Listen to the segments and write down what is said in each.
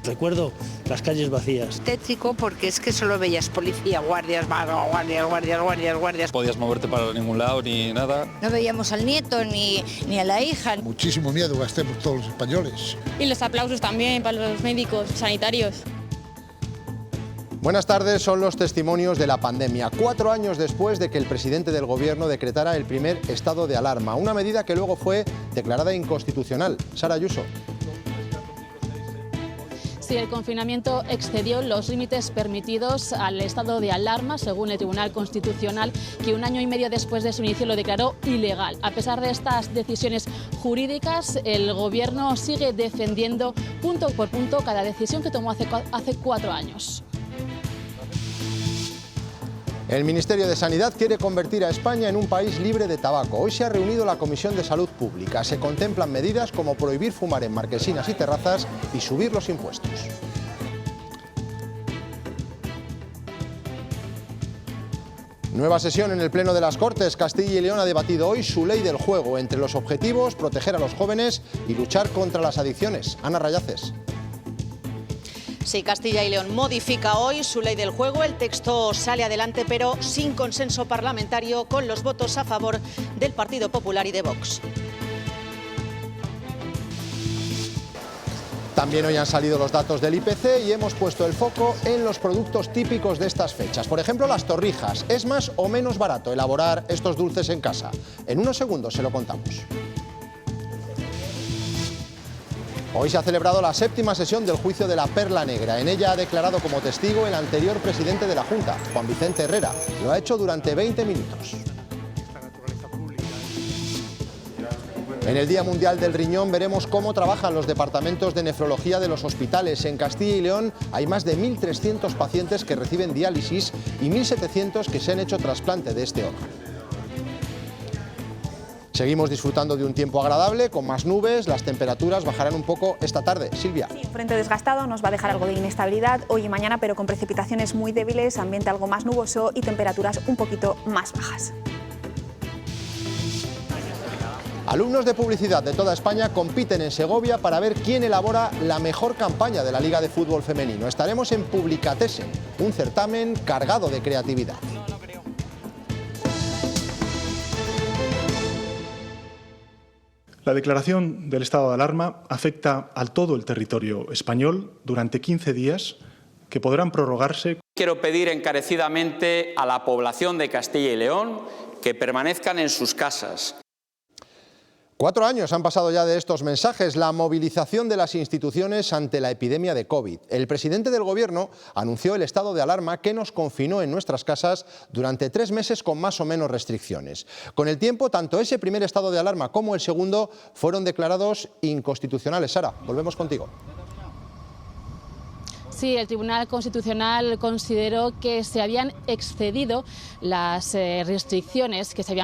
Recuerdo las calles vacías. Tétrico porque es que solo veías policía, guardias. No podías moverte para ningún lado ni nada. No veíamos al nieto ni a la hija. Muchísimo miedo gastemos todos los españoles. Y los aplausos también para los médicos sanitarios. Buenas tardes, son los testimonios de la pandemia. 4 años después de que el presidente del gobierno decretara el primer estado de alarma, una medida que luego fue declarada inconstitucional. Sara Ayuso. Sí, el confinamiento excedió los límites permitidos al estado de alarma, según el Tribunal Constitucional, que 1 año y medio después de su inicio lo declaró ilegal. A pesar de estas decisiones jurídicas, el Gobierno sigue defendiendo punto por punto cada decisión que tomó hace 4 años. El Ministerio de Sanidad quiere convertir a España en un país libre de tabaco. Hoy se ha reunido la Comisión de Salud Pública. Se contemplan medidas como prohibir fumar en marquesinas y terrazas y subir los impuestos. Nueva sesión en el Pleno de las Cortes. Castilla y León ha debatido hoy su ley del juego. Entre los objetivos, proteger a los jóvenes y luchar contra las adicciones. Ana Rayaces. Sí, Castilla y León modifica hoy su ley del juego. El texto sale adelante, pero sin consenso parlamentario, con los votos a favor del Partido Popular y de Vox. También hoy han salido los datos del IPC y hemos puesto el foco en los productos típicos de estas fechas. Por ejemplo, las torrijas. ¿Es más o menos barato elaborar estos dulces en casa? En unos segundos se lo contamos. Hoy se ha celebrado la 7ª sesión del juicio de la Perla Negra. En ella ha declarado como testigo el anterior presidente de la Junta, Juan Vicente Herrera. Lo ha hecho durante 20 minutos. En el Día Mundial del Riñón veremos cómo trabajan los departamentos de nefrología de los hospitales. En Castilla y León hay más de 1.300 pacientes que reciben diálisis y 1.700 que se han hecho trasplante de este órgano. Seguimos disfrutando de un tiempo agradable, con más nubes, las temperaturas bajarán un poco esta tarde. Silvia. Sí, un frente desgastado nos va a dejar algo de inestabilidad hoy y mañana, pero con precipitaciones muy débiles, ambiente algo más nuboso y temperaturas un poquito más bajas. Alumnos de publicidad de toda España compiten en Segovia para ver quién elabora la mejor campaña de la Liga de Fútbol Femenino. Estaremos en Publicatesen, un certamen cargado de creatividad. La declaración del estado de alarma afecta a todo el territorio español durante 15 días que podrán prorrogarse. Quiero pedir encarecidamente a la población de Castilla y León que permanezcan en sus casas. 4 años han pasado ya de estos mensajes, la movilización de las instituciones ante la epidemia de COVID. El presidente del Gobierno anunció el estado de alarma que nos confinó en nuestras casas durante 3 meses con más o menos restricciones. Con el tiempo, tanto ese primer estado de alarma como el segundo fueron declarados inconstitucionales. Sara, volvemos contigo. Sí, el Tribunal Constitucional consideró que se habían excedido las restricciones que se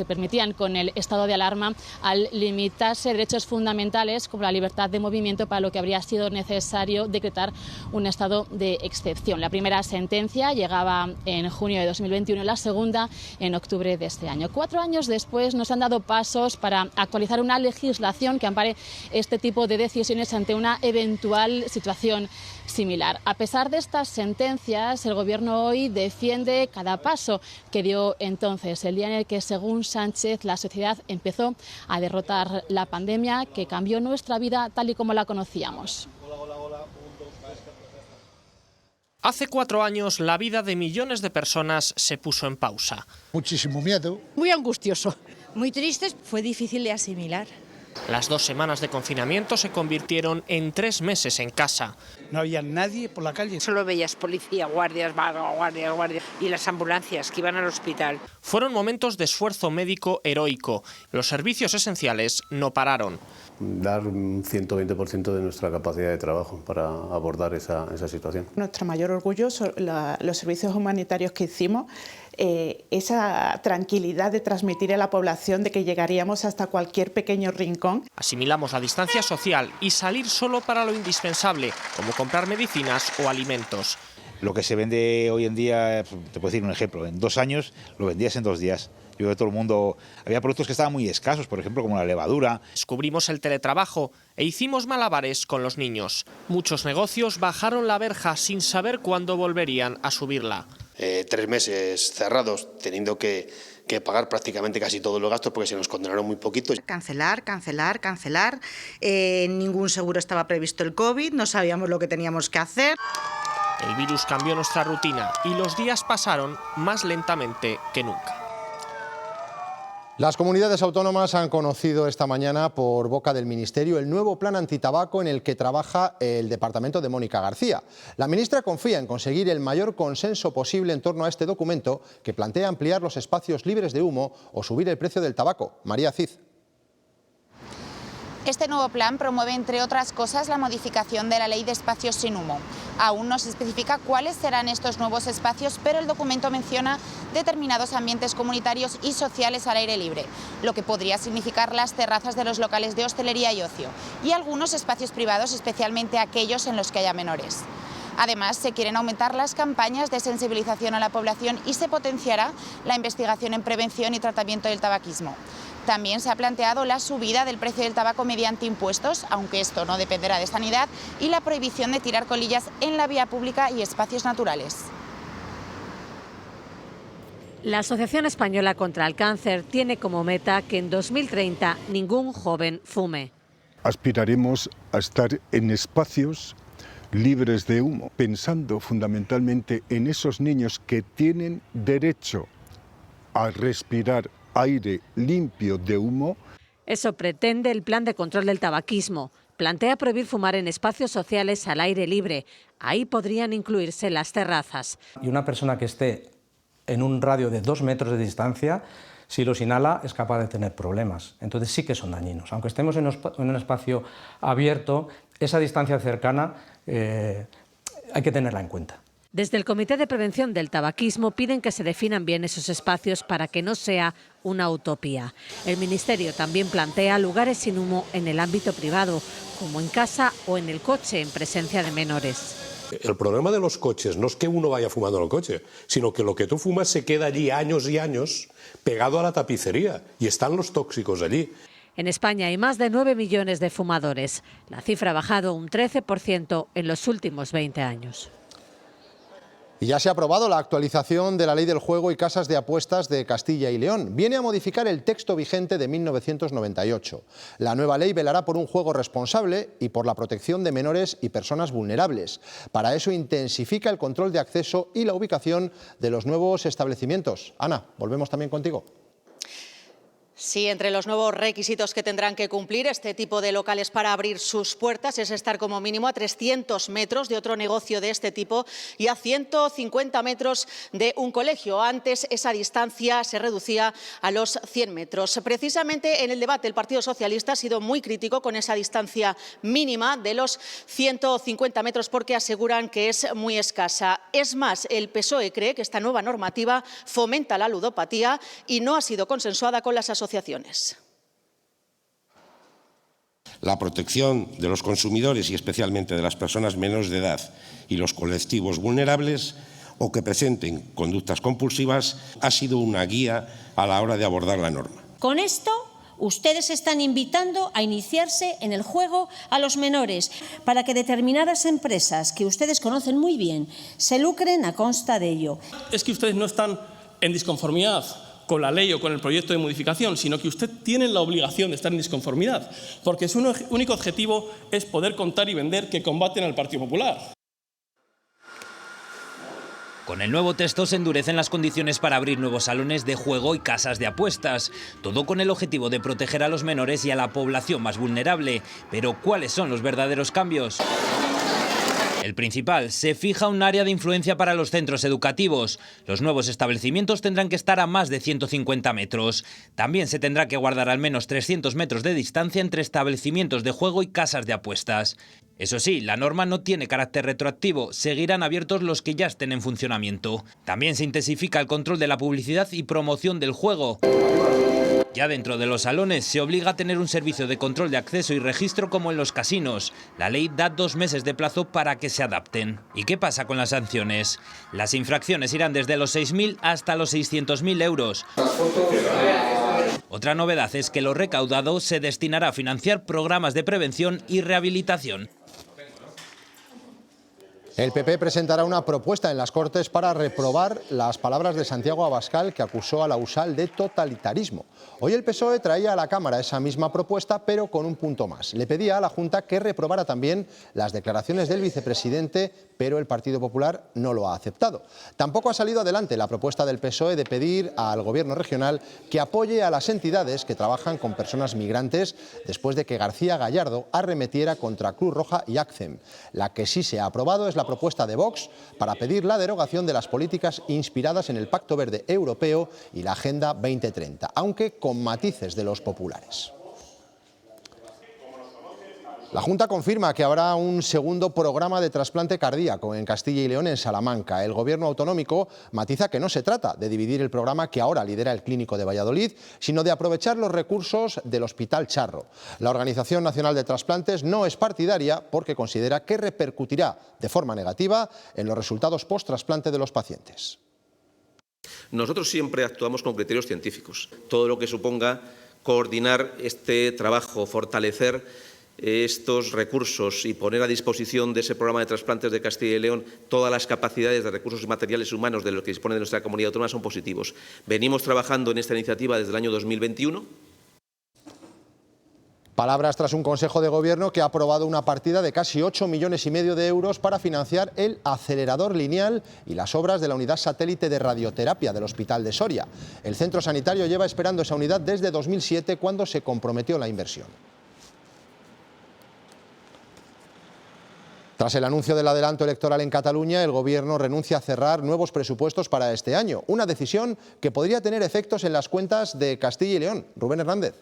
permitían con el estado de alarma al limitarse derechos fundamentales como la libertad de movimiento, para lo que habría sido necesario decretar un estado de excepción. La primera sentencia llegaba en junio de 2021 y la segunda en octubre de este año. 4 años después nos han dado pasos para actualizar una legislación que ampare este tipo de decisiones ante una eventual situación similar. A pesar de estas sentencias, el Gobierno hoy defiende cada paso que dio entonces, el día en el que, según Sánchez, la sociedad empezó a derrotar la pandemia que cambió nuestra vida tal y como la conocíamos. Hace 4 años la vida de millones de personas se puso en pausa. Muchísimo miedo. Muy angustioso. Muy tristes, fue difícil de asimilar. Las 2 semanas de confinamiento se convirtieron en 3 meses en casa. No había nadie por la calle. Solo veías policía, guardias. Y las ambulancias que iban al hospital. Fueron momentos de esfuerzo médico heroico. Los servicios esenciales no pararon. Dar un 120% de nuestra capacidad de trabajo para abordar esa situación. Nuestro mayor orgullo son los servicios humanitarios que hicimos, esa tranquilidad de transmitir a la población de que llegaríamos hasta cualquier pequeño rincón. Asimilamos la distancia social y salir solo para lo indispensable, como comprar medicinas o alimentos. Lo que se vende hoy en día, te puedo decir un ejemplo, en 2 años lo vendías en 2 días. Yo creo que todo el mundo... Había productos que estaban muy escasos, por ejemplo, como la levadura. Descubrimos el teletrabajo e hicimos malabares con los niños. Muchos negocios bajaron la verja sin saber cuándo volverían a subirla. 3 meses cerrados, teniendo que pagar prácticamente casi todos los gastos porque se nos condenaron muy poquitos. Cancelar. Ningún seguro estaba previsto el COVID, no sabíamos lo que teníamos que hacer. El virus cambió nuestra rutina y los días pasaron más lentamente que nunca. Las comunidades autónomas han conocido esta mañana por boca del Ministerio el nuevo plan antitabaco en el que trabaja el departamento de Mónica García. La ministra confía en conseguir el mayor consenso posible en torno a este documento que plantea ampliar los espacios libres de humo o subir el precio del tabaco. María Cid. Este nuevo plan promueve, entre otras cosas, la modificación de la ley de espacios sin humo. Aún no se especifica cuáles serán estos nuevos espacios, pero el documento menciona determinados ambientes comunitarios y sociales al aire libre, lo que podría significar las terrazas de los locales de hostelería y ocio, y algunos espacios privados, especialmente aquellos en los que haya menores. Además, se quieren aumentar las campañas de sensibilización a la población y se potenciará la investigación en prevención y tratamiento del tabaquismo. También se ha planteado la subida del precio del tabaco mediante impuestos, aunque esto no dependerá de sanidad, y la prohibición de tirar colillas en la vía pública y espacios naturales. La Asociación Española contra el Cáncer tiene como meta que en 2030 ningún joven fume. Aspiraremos a estar en espacios libres de humo, pensando fundamentalmente en esos niños que tienen derecho a respirar aire limpio de humo. Eso pretende el Plan de Control del Tabaquismo. Plantea prohibir fumar en espacios sociales al aire libre. Ahí podrían incluirse las terrazas. Y una persona que esté en un radio de 2 metros de distancia, si los inhala, es capaz de tener problemas. Entonces sí que son dañinos. Aunque estemos en un espacio abierto, esa distancia cercana hay que tenerla en cuenta. Desde el Comité de Prevención del Tabaquismo piden que se definan bien esos espacios para que no sea una utopía. El Ministerio también plantea lugares sin humo en el ámbito privado, como en casa o en el coche en presencia de menores. El problema de los coches no es que uno vaya fumando en el coche, sino que lo que tú fumas se queda allí años y años pegado a la tapicería y están los tóxicos allí. En España hay más de 9 millones de fumadores. La cifra ha bajado un 13% en los últimos 20 años. Y ya se ha aprobado la actualización de la Ley del Juego y Casas de Apuestas de Castilla y León. Viene a modificar el texto vigente de 1998. La nueva ley velará por un juego responsable y por la protección de menores y personas vulnerables. Para eso intensifica el control de acceso y la ubicación de los nuevos establecimientos. Ana, volvemos también contigo. Sí, entre los nuevos requisitos que tendrán que cumplir este tipo de locales para abrir sus puertas es estar como mínimo a 300 metros de otro negocio de este tipo y a 150 metros de un colegio. Antes esa distancia se reducía a los 100 metros. Precisamente en el debate el Partido Socialista ha sido muy crítico con esa distancia mínima de los 150 metros porque aseguran que es muy escasa. Es más, el PSOE cree que esta nueva normativa fomenta la ludopatía y no ha sido consensuada con las asociaciones. La protección de los consumidores y especialmente de las personas menores de edad y los colectivos vulnerables o que presenten conductas compulsivas ha sido una guía a la hora de abordar la norma. Con esto, ustedes están invitando a iniciarse en el juego a los menores para que determinadas empresas que ustedes conocen muy bien se lucren a costa de ello. Es que ustedes no están en disconformidad con la ley o con el proyecto de modificación, sino que usted tiene la obligación de estar en disconformidad, porque su único objetivo es poder contar y vender que combaten al Partido Popular. Con el nuevo texto se endurecen las condiciones para abrir nuevos salones de juego y casas de apuestas, todo con el objetivo de proteger a los menores y a la población más vulnerable. Pero ¿cuáles son los verdaderos cambios? El principal, se fija un área de influencia para los centros educativos. Los nuevos establecimientos tendrán que estar a más de 150 metros. También se tendrá que guardar al menos 300 metros de distancia entre establecimientos de juego y casas de apuestas. Eso sí, la norma no tiene carácter retroactivo, seguirán abiertos los que ya estén en funcionamiento. También se intensifica el control de la publicidad y promoción del juego. Ya dentro de los salones se obliga a tener un servicio de control de acceso y registro como en los casinos. La ley da 2 meses de plazo para que se adapten. ¿Y qué pasa con las sanciones? Las infracciones irán desde los 6.000 hasta los 600.000 euros. Otra novedad es que lo recaudado se destinará a financiar programas de prevención y rehabilitación. El PP presentará una propuesta en las Cortes para reprobar las palabras de Santiago Abascal, que acusó a la USAL de totalitarismo. Hoy el PSOE traía a la Cámara esa misma propuesta, pero con un punto más. Le pedía a la Junta que reprobara también las declaraciones del vicepresidente, pero el Partido Popular no lo ha aceptado. Tampoco ha salido adelante la propuesta del PSOE de pedir al Gobierno regional que apoye a las entidades que trabajan con personas migrantes, después de que García Gallardo arremetiera contra Cruz Roja y ACCEM. La que sí se ha aprobado es la propuesta de Vox para pedir la derogación de las políticas inspiradas en el Pacto Verde Europeo y la Agenda 2030, aunque con matices de los populares. La Junta confirma que habrá un segundo programa de trasplante cardíaco en Castilla y León, en Salamanca. El Gobierno autonómico matiza que no se trata de dividir el programa que ahora lidera el Clínico de Valladolid, sino de aprovechar los recursos del Hospital Charro. La Organización Nacional de Trasplantes no es partidaria porque considera que repercutirá de forma negativa en los resultados post-trasplante de los pacientes. Nosotros siempre actuamos con criterios científicos. Todo lo que suponga coordinar este trabajo, fortalecer estos recursos y poner a disposición de ese programa de trasplantes de Castilla y León todas las capacidades de recursos materiales humanos de los que dispone de nuestra comunidad autónoma son positivos. Venimos trabajando en esta iniciativa desde el año 2021. Palabras tras un Consejo de Gobierno que ha aprobado una partida de casi 8,5 millones de euros para financiar el acelerador lineal y las obras de la unidad satélite de radioterapia del Hospital de Soria. El centro sanitario lleva esperando esa unidad desde 2007, cuando se comprometió la inversión. Tras el anuncio del adelanto electoral en Cataluña, el Gobierno renuncia a cerrar nuevos presupuestos para este año. Una decisión que podría tener efectos en las cuentas de Castilla y León. Rubén Hernández.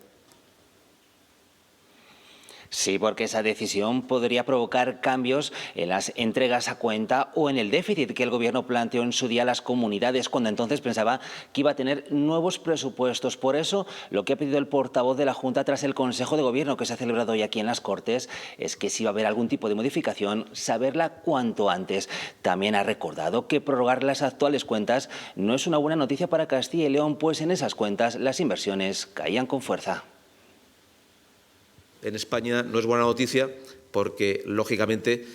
Sí, porque esa decisión podría provocar cambios en las entregas a cuenta o en el déficit que el Gobierno planteó en su día a las comunidades, cuando entonces pensaba que iba a tener nuevos presupuestos. Por eso, lo que ha pedido el portavoz de la Junta tras el Consejo de Gobierno que se ha celebrado hoy aquí en las Cortes es que si va a haber algún tipo de modificación, saberla cuanto antes. También ha recordado que prorrogar las actuales cuentas no es una buena noticia para Castilla y León, pues en esas cuentas las inversiones caían con fuerza. En España no es buena noticia porque, lógicamente,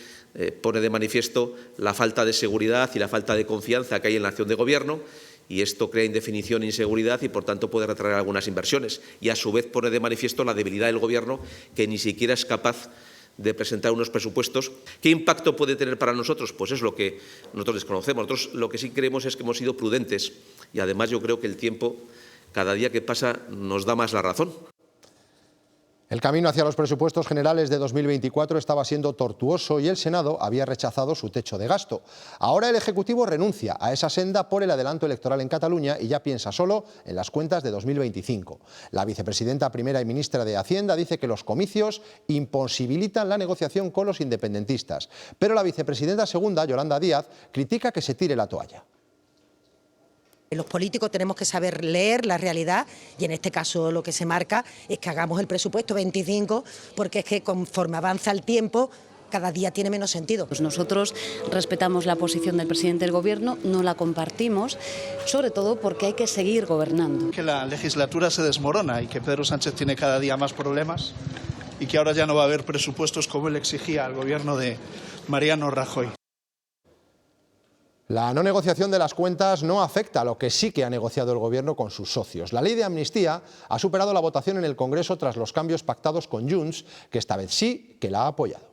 pone de manifiesto la falta de seguridad y la falta de confianza que hay en la acción de Gobierno, y esto crea indefinición e inseguridad y, por tanto, puede retraer algunas inversiones. Y, a su vez, pone de manifiesto la debilidad del Gobierno, que ni siquiera es capaz de presentar unos presupuestos. ¿Qué impacto puede tener para nosotros? Pues es lo que nosotros desconocemos. Nosotros lo que sí creemos es que hemos sido prudentes, y además yo creo que el tiempo, cada día que pasa, nos da más la razón. El camino hacia los presupuestos generales de 2024 estaba siendo tortuoso y el Senado había rechazado su techo de gasto. Ahora el Ejecutivo renuncia a esa senda por el adelanto electoral en Cataluña y ya piensa solo en las cuentas de 2025. La vicepresidenta primera y ministra de Hacienda dice que los comicios imposibilitan la negociación con los independentistas. Pero la vicepresidenta segunda, Yolanda Díaz, critica que se tire la toalla. Los políticos tenemos que saber leer la realidad y en este caso lo que se marca es que hagamos el presupuesto 25, porque es que conforme avanza el tiempo cada día tiene menos sentido. Pues nosotros respetamos la posición del presidente del Gobierno, no la compartimos, sobre todo porque hay que seguir gobernando. Que la legislatura se desmorona y que Pedro Sánchez tiene cada día más problemas y que ahora ya no va a haber presupuestos como él exigía al Gobierno de Mariano Rajoy. La no negociación de las cuentas no afecta a lo que sí que ha negociado el Gobierno con sus socios. La ley de amnistía ha superado la votación en el Congreso tras los cambios pactados con Junts, que esta vez sí que la ha apoyado.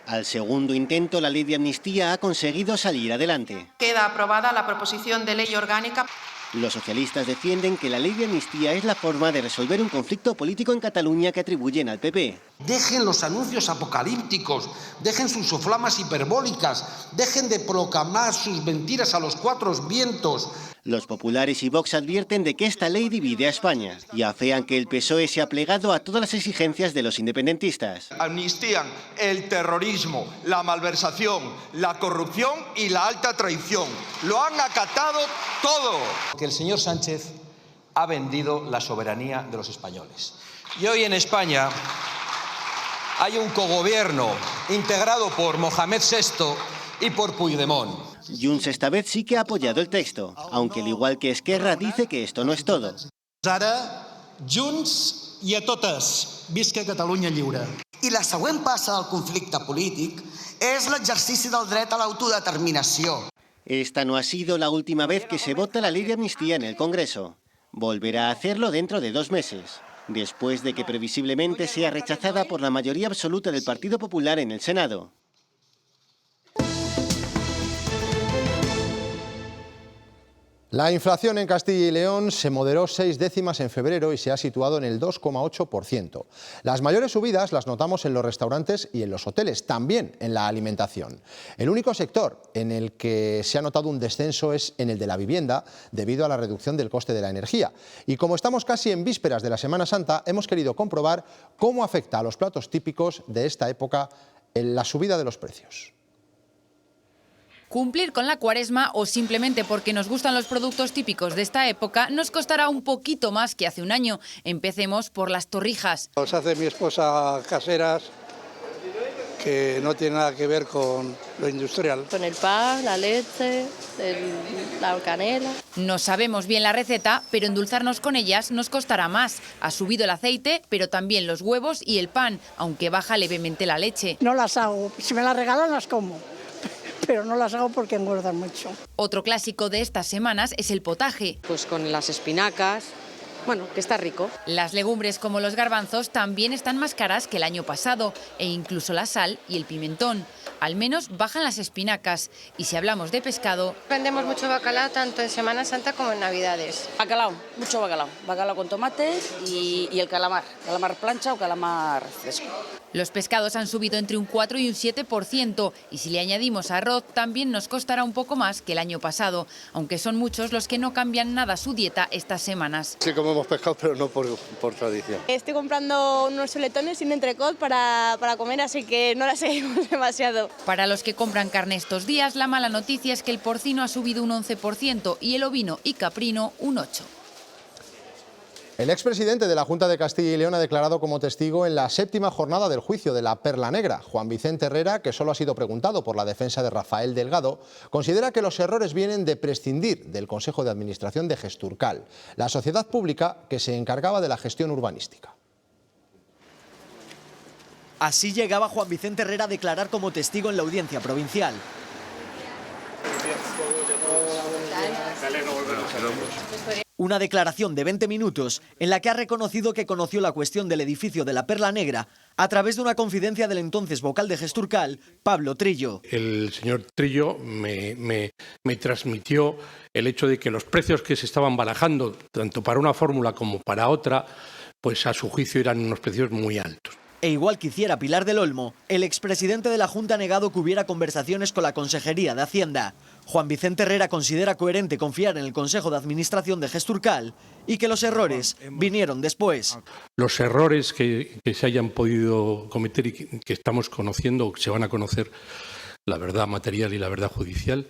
Al segundo intento, la ley de amnistía ha conseguido salir adelante. Queda aprobada la proposición de ley orgánica. Los socialistas defienden que la ley de amnistía es la forma de resolver un conflicto político en Cataluña que atribuyen al PP. Dejen los anuncios apocalípticos, dejen sus soflamas hiperbólicas, dejen de proclamar sus mentiras a los cuatro vientos. Los populares y Vox advierten de que esta ley divide a España y afean que el PSOE se ha plegado a todas las exigencias de los independentistas. Amnistían el terrorismo, la malversación, la corrupción y la alta traición. Lo han acatado todo. Que el señor Sánchez ha vendido la soberanía de los españoles. Y hoy en España hay un cogobierno integrado por Mohamed VI y por Puigdemont. Junts esta vez sí que ha apoyado el texto, aunque al igual que Esquerra dice que esto no es todo. Ara, Junts i a totes, visca Catalunya lliure. I la següent passa del conflicte polític és l'exercici del dret a l'autodeterminació. Esta no ha sido la última vez que se vota la ley de amnistía en el Congreso. Volverá a hacerlo dentro de 2 meses, después de que previsiblemente sea rechazada por la mayoría absoluta del Partido Popular en el Senado. La inflación en Castilla y León se moderó 6 décimas en febrero y se ha situado en el 2,8%. Las mayores subidas las notamos en los restaurantes y en los hoteles, también en la alimentación. El único sector en el que se ha notado un descenso es en el de la vivienda, debido a la reducción del coste de la energía. Y como estamos casi en vísperas de la Semana Santa, hemos querido comprobar cómo afecta a los platos típicos de esta época en la subida de los precios. Cumplir con la Cuaresma o simplemente porque nos gustan los productos típicos de esta época nos costará un poquito más que hace un año. Empecemos por las torrijas. Los hace mi esposa caseras, que no tiene nada que ver con lo industrial. Con el pan, la leche, la canela. No sabemos bien la receta, pero endulzarnos con ellas nos costará más. Ha subido el aceite, pero también los huevos y el pan, aunque baja levemente la leche. No las hago, si me las regalan las como, pero no las hago porque engordan mucho. Otro clásico de estas semanas es el potaje. Pues con las espinacas, bueno, que está rico. Las legumbres como los garbanzos también están más caras que el año pasado, e incluso la sal y el pimentón. Al menos bajan las espinacas. Y si hablamos de pescado... Vendemos mucho bacalao tanto en Semana Santa como en Navidades. Bacalao, mucho bacalao. Bacalao con tomate y el calamar. Calamar plancha o calamar fresco. Los pescados han subido entre un 4 y un 7%, y si le añadimos arroz también nos costará un poco más que el año pasado, aunque son muchos los que no cambian nada su dieta estas semanas. Sí comemos pescado, pero no por tradición. Estoy comprando unos chuletones sin entrecot para comer, así que no las seguimos demasiado. Para los que compran carne estos días, la mala noticia es que el porcino ha subido un 11% y el ovino y caprino un 8%. El expresidente de la Junta de Castilla y León ha declarado como testigo en la 7ª jornada del juicio de la Perla Negra. Juan Vicente Herrera, que solo ha sido preguntado por la defensa de Rafael Delgado, considera que los errores vienen de prescindir del Consejo de Administración de Gesturcal, la sociedad pública que se encargaba de la gestión urbanística. Así llegaba Juan Vicente Herrera a declarar como testigo en la audiencia provincial. Una declaración de 20 minutos en la que ha reconocido que conoció la cuestión del edificio de la Perla Negra a través de una confidencia del entonces vocal de Gesturcal, Pablo Trillo. El señor Trillo me transmitió el hecho de que los precios que se estaban barajando, tanto para una fórmula como para otra, pues a su juicio eran unos precios muy altos. E igual que hiciera Pilar del Olmo, el expresidente de la Junta ha negado que hubiera conversaciones con la Consejería de Hacienda. Juan Vicente Herrera considera coherente confiar en el Consejo de Administración de Gesturcal y que los errores vinieron después. Los errores que se hayan podido cometer y que estamos conociendo, o que se van a conocer, la verdad material y la verdad judicial,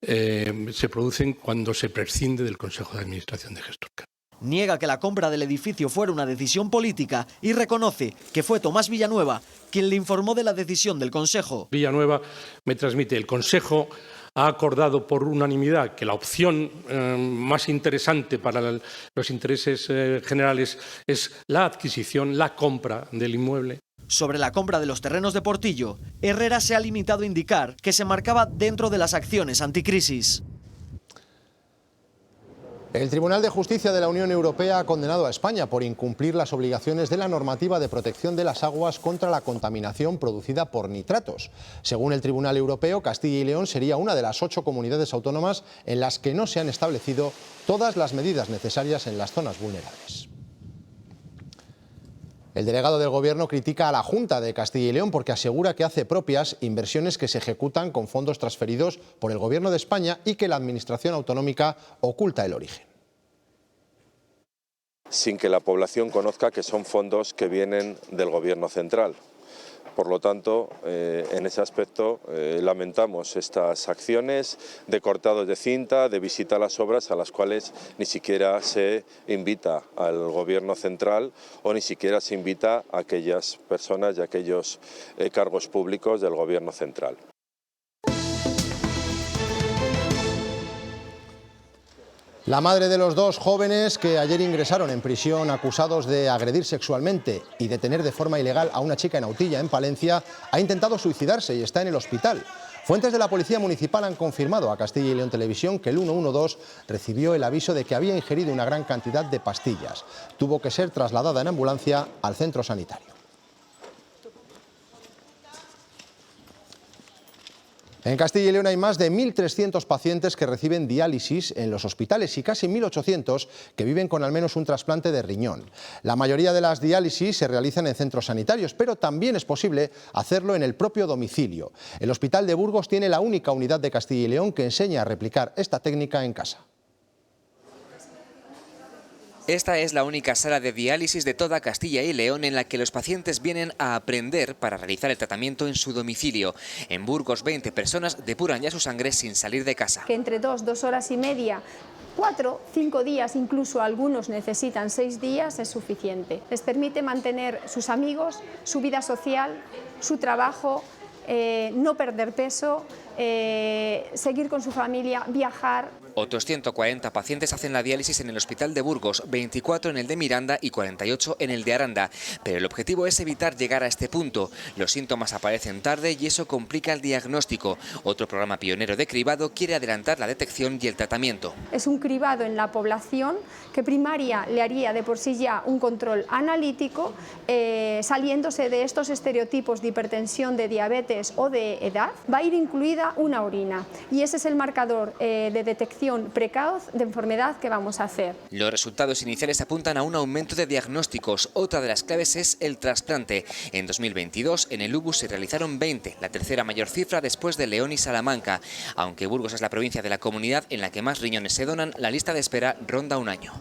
se producen cuando se prescinde del Consejo de Administración de Gesturcal. Niega que la compra del edificio fuera una decisión política y reconoce que fue Tomás Villanueva quien le informó de la decisión del Consejo. Villanueva me transmite: el Consejo ha acordado por unanimidad que la opción más interesante para los intereses generales es la adquisición, la compra del inmueble. Sobre la compra de los terrenos de Portillo, Herrera se ha limitado a indicar que se marcaba dentro de las acciones anticrisis. El Tribunal de Justicia de la Unión Europea ha condenado a España por incumplir las obligaciones de la normativa de protección de las aguas contra la contaminación producida por nitratos. Según el Tribunal Europeo, Castilla y León sería una de las 8 comunidades autónomas en las que no se han establecido todas las medidas necesarias en las zonas vulnerables. El delegado del Gobierno critica a la Junta de Castilla y León porque asegura que hace propias inversiones que se ejecutan con fondos transferidos por el Gobierno de España y que la Administración autonómica oculta el origen. Sin que la población conozca que son fondos que vienen del Gobierno central. Por lo tanto, en ese aspecto lamentamos estas acciones de cortados de cinta, de visita a las obras a las cuales ni siquiera se invita al Gobierno central o ni siquiera se invita a aquellas personas y a aquellos cargos públicos del Gobierno central. La madre de los dos jóvenes que ayer ingresaron en prisión acusados de agredir sexualmente y detener de forma ilegal a una chica en Autilla, en Palencia, ha intentado suicidarse y está en el hospital. Fuentes de la Policía Municipal han confirmado a Castilla y León Televisión que el 112 recibió el aviso de que había ingerido una gran cantidad de pastillas. Tuvo que ser trasladada en ambulancia al centro sanitario. En Castilla y León hay más de 1.300 pacientes que reciben diálisis en los hospitales y casi 1.800 que viven con al menos un trasplante de riñón. La mayoría de las diálisis se realizan en centros sanitarios, pero también es posible hacerlo en el propio domicilio. El Hospital de Burgos tiene la única unidad de Castilla y León que enseña a replicar esta técnica en casa. Esta es la única sala de diálisis de toda Castilla y León en la que los pacientes vienen a aprender para realizar el tratamiento en su domicilio. En Burgos, 20 personas depuran ya su sangre sin salir de casa. Que entre 2 horas y media, 4, 5 días, incluso algunos necesitan 6 días, es suficiente. Les permite mantener sus amigos, su vida social, su trabajo, no perder peso, seguir con su familia, viajar. Otros 140 pacientes hacen la diálisis en el Hospital de Burgos, 24 en el de Miranda y 48 en el de Aranda. Pero el objetivo es evitar llegar a este punto. Los síntomas aparecen tarde y eso complica el diagnóstico. Otro programa pionero de cribado quiere adelantar la detección y el tratamiento. Es un cribado en la población que primaria le haría de por sí ya un control analítico, saliéndose de estos estereotipos de hipertensión, de diabetes o de edad. Va a ir incluida una orina y ese es el marcador de detección precoz de enfermedad que vamos a hacer. Los resultados iniciales apuntan a un aumento de diagnósticos. Otra de las claves es el trasplante. En 2022 en el UBU se realizaron 20, la tercera mayor cifra después de León y Salamanca. Aunque Burgos es la provincia de la comunidad en la que más riñones se donan, la lista de espera ronda un año.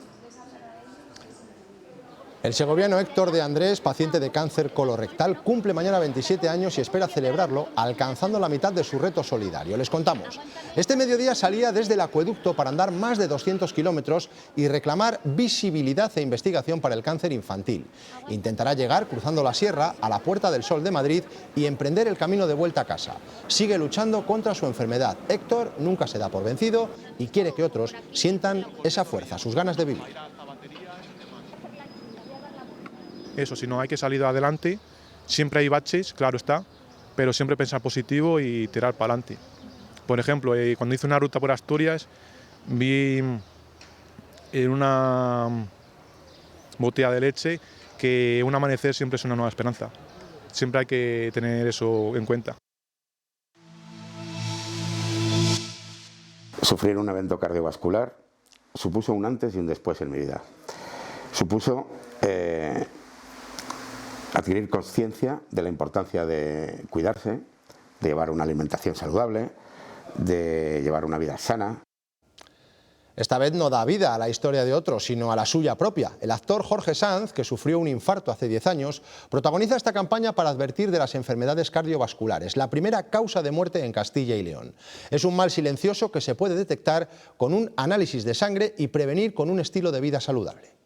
El segoviano Héctor de Andrés, paciente de cáncer colorectal, cumple mañana 27 años y espera celebrarlo alcanzando la mitad de su reto solidario. Les contamos. Este mediodía salía desde el acueducto para andar más de 200 kilómetros y reclamar visibilidad e investigación para el cáncer infantil. Intentará llegar cruzando la sierra a la Puerta del Sol de Madrid y emprender el camino de vuelta a casa. Sigue luchando contra su enfermedad. Héctor nunca se da por vencido y quiere que otros sientan esa fuerza, sus ganas de vivir. Eso, si no hay que salir adelante, siempre hay baches, claro está, pero siempre pensar positivo y tirar para adelante. Por ejemplo, cuando hice una ruta por Asturias, vi en una botella de leche que un amanecer siempre es una nueva esperanza. Siempre hay que tener eso en cuenta. Sufrir un evento cardiovascular supuso un antes y un después en mi vida. Supuso adquirir conciencia de la importancia de cuidarse, de llevar una alimentación saludable, de llevar una vida sana. Esta vez no da vida a la historia de otros, sino a la suya propia. El actor Jorge Sanz, que sufrió un infarto hace 10 años, protagoniza esta campaña para advertir de las enfermedades cardiovasculares, la primera causa de muerte en Castilla y León. Es un mal silencioso que se puede detectar con un análisis de sangre y prevenir con un estilo de vida saludable.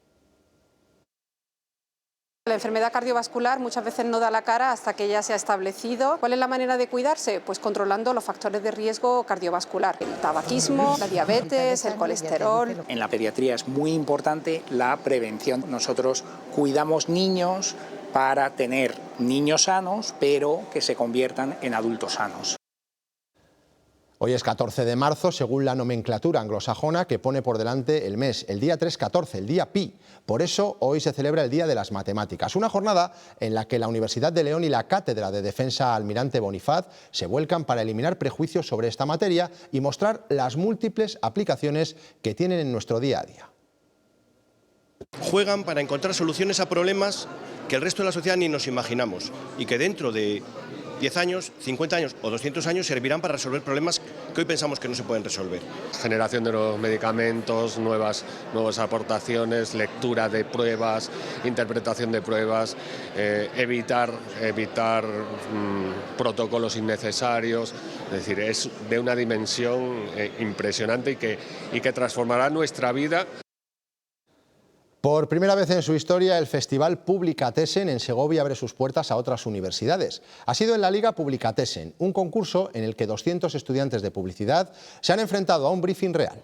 La enfermedad cardiovascular muchas veces no da la cara hasta que ya se ha establecido. ¿Cuál es la manera de cuidarse? Pues controlando los factores de riesgo cardiovascular, el tabaquismo, la diabetes, el colesterol. En la pediatría es muy importante la prevención. Nosotros cuidamos niños para tener niños sanos, pero que se conviertan en adultos sanos. Hoy es 14 de marzo, según la nomenclatura anglosajona que pone por delante el mes, el día 314, el día Pi. Por eso hoy se celebra el Día de las Matemáticas, una jornada en la que la Universidad de León y la Cátedra de Defensa Almirante Bonifaz se vuelcan para eliminar prejuicios sobre esta materia y mostrar las múltiples aplicaciones que tienen en nuestro día a día. Juegan para encontrar soluciones a problemas que el resto de la sociedad ni nos imaginamos y que dentro de 10 años, 50 años o 200 años servirán para resolver problemas que hoy pensamos que no se pueden resolver. Generación de nuevos medicamentos, nuevas aportaciones, lectura de pruebas, interpretación de pruebas, evitar protocolos innecesarios. Es decir, es de una dimensión impresionante y que transformará nuestra vida. Por primera vez en su historia, el Festival Publicatessen en Segovia abre sus puertas a otras universidades. Ha sido en la Liga Publicatessen, un concurso en el que 200 estudiantes de publicidad se han enfrentado a un briefing real.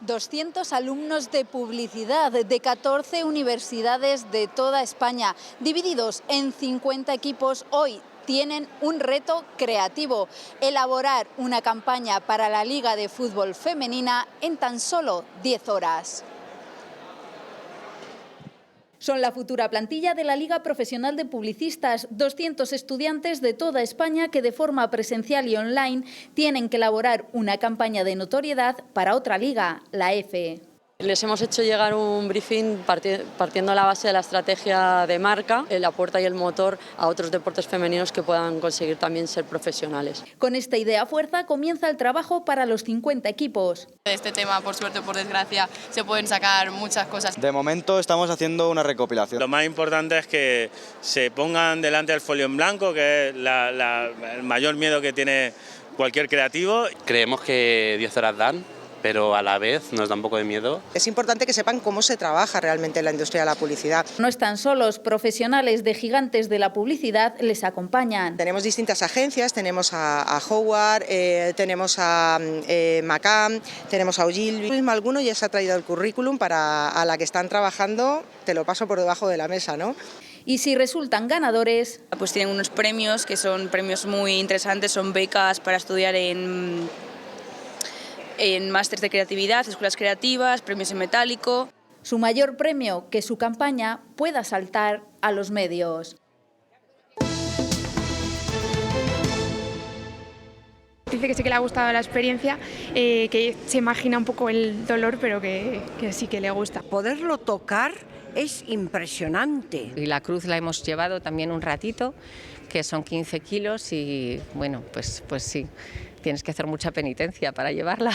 200 alumnos de publicidad de 14 universidades de toda España, divididos en 50 equipos, hoy tienen un reto creativo: elaborar una campaña para la Liga de Fútbol Femenina en tan solo 10 horas. Son la futura plantilla de la Liga Profesional de Publicistas, 200 estudiantes de toda España que de forma presencial y online tienen que elaborar una campaña de notoriedad para otra liga, la EFE. Les hemos hecho llegar un briefing partiendo la base de la estrategia de marca, la puerta y el motor a otros deportes femeninos que puedan conseguir también ser profesionales. Con esta idea fuerza comienza el trabajo para los 50 equipos. De este tema, por suerte o por desgracia, se pueden sacar muchas cosas. De momento estamos haciendo una recopilación. Lo más importante es que se pongan delante del folio en blanco, que es el mayor miedo que tiene cualquier creativo. Creemos que 10 horas dan, pero a la vez nos da un poco de miedo. Es importante que sepan cómo se trabaja realmente en la industria de la publicidad. No están solos, profesionales de gigantes de la publicidad les acompañan. Tenemos distintas agencias, tenemos a Howard, tenemos a Macam, tenemos a Ogilvy. Alguno ya se ha traído el currículum a la que están trabajando, te lo paso por debajo de la mesa, ¿no? Y si resultan ganadores, pues tienen unos premios que son premios muy interesantes, son becas para estudiar en másteres de creatividad, escuelas creativas, premios en metálico. Su mayor premio, que su campaña pueda saltar a los medios. Dice que sí que le ha gustado la experiencia, que se imagina un poco el dolor, pero que sí que le gusta. Poderlo tocar es impresionante. Y la cruz la hemos llevado también un ratito, que son 15 kilos y bueno, pues sí. Tienes que hacer mucha penitencia para llevarla.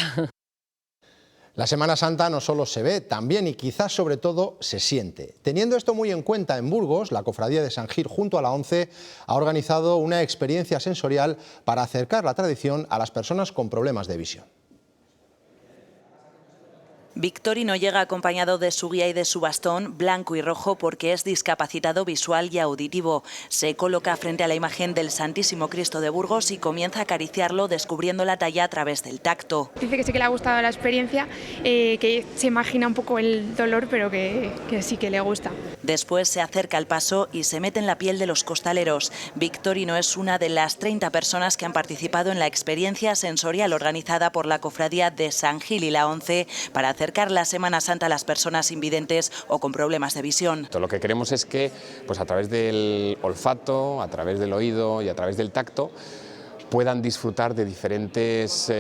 La Semana Santa no solo se ve, también y quizás sobre todo se siente. Teniendo esto muy en cuenta, en Burgos, la Cofradía de San Gil junto a la ONCE ha organizado una experiencia sensorial para acercar la tradición a las personas con problemas de visión. Victorino llega acompañado de su guía y de su bastón, blanco y rojo, porque es discapacitado visual y auditivo. Se coloca frente a la imagen del Santísimo Cristo de Burgos y comienza a acariciarlo, descubriendo la talla a través del tacto. Dice que sí que le ha gustado la experiencia, que se imagina un poco el dolor, pero que sí que le gusta. Después se acerca al paso y se mete en la piel de los costaleros. Victorino es una de las 30 personas que han participado en la experiencia sensorial organizada por la Cofradía de San Gil y la ONCE para acercar la Semana Santa a las personas invidentes o con problemas de visión. Lo que queremos es que, pues a través del olfato, a través del oído y a través del tacto, puedan disfrutar de diferentes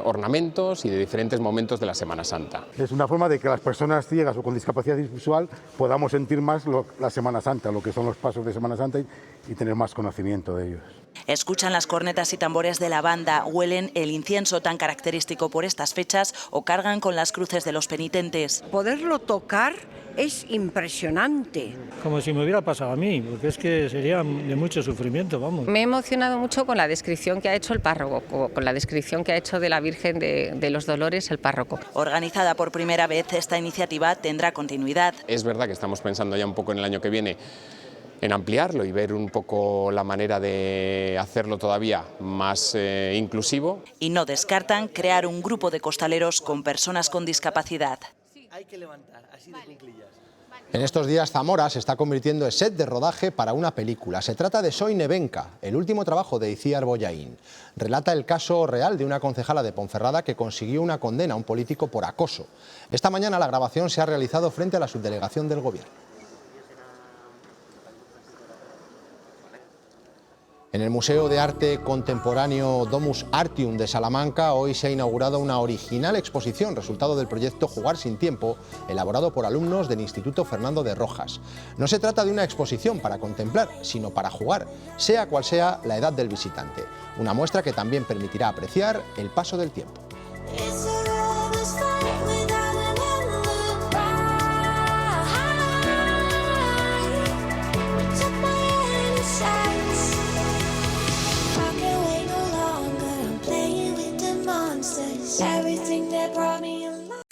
ornamentos y de diferentes momentos de la Semana Santa. Es una forma de que las personas ciegas o con discapacidad visual podamos sentir más la Semana Santa, lo que son los pasos de Semana Santa y tener más conocimiento de ellos. Escuchan las cornetas y tambores de la banda, huelen el incienso tan característico por estas fechas o cargan con las cruces de los penitentes. Poderlo tocar es impresionante. Como si me hubiera pasado a mí, porque es que sería de mucho sufrimiento, vamos. Me he emocionado mucho con la descripción que ha hecho el párroco, con la descripción que ha hecho de la Virgen de los Dolores el párroco. Organizada por primera vez, esta iniciativa tendrá continuidad. Es verdad que estamos pensando ya un poco en el año que viene en ampliarlo y ver un poco la manera de hacerlo todavía más inclusivo. Y no descartan crear un grupo de costaleros con personas con discapacidad. Hay que levantar, así de cuclillas. En estos días Zamora se está convirtiendo en set de rodaje para una película. Se trata de Soy Nevenka, el último trabajo de Itziar Bollaín. Relata el caso real de una concejala de Ponferrada que consiguió una condena a un político por acoso. Esta mañana la grabación se ha realizado frente a la subdelegación del Gobierno. En el Museo de Arte Contemporáneo Domus Artium de Salamanca hoy se ha inaugurado una original exposición, resultado del proyecto Jugar sin tiempo, elaborado por alumnos del Instituto Fernando de Rojas. No se trata de una exposición para contemplar, sino para jugar, sea cual sea la edad del visitante. Una muestra que también permitirá apreciar el paso del tiempo.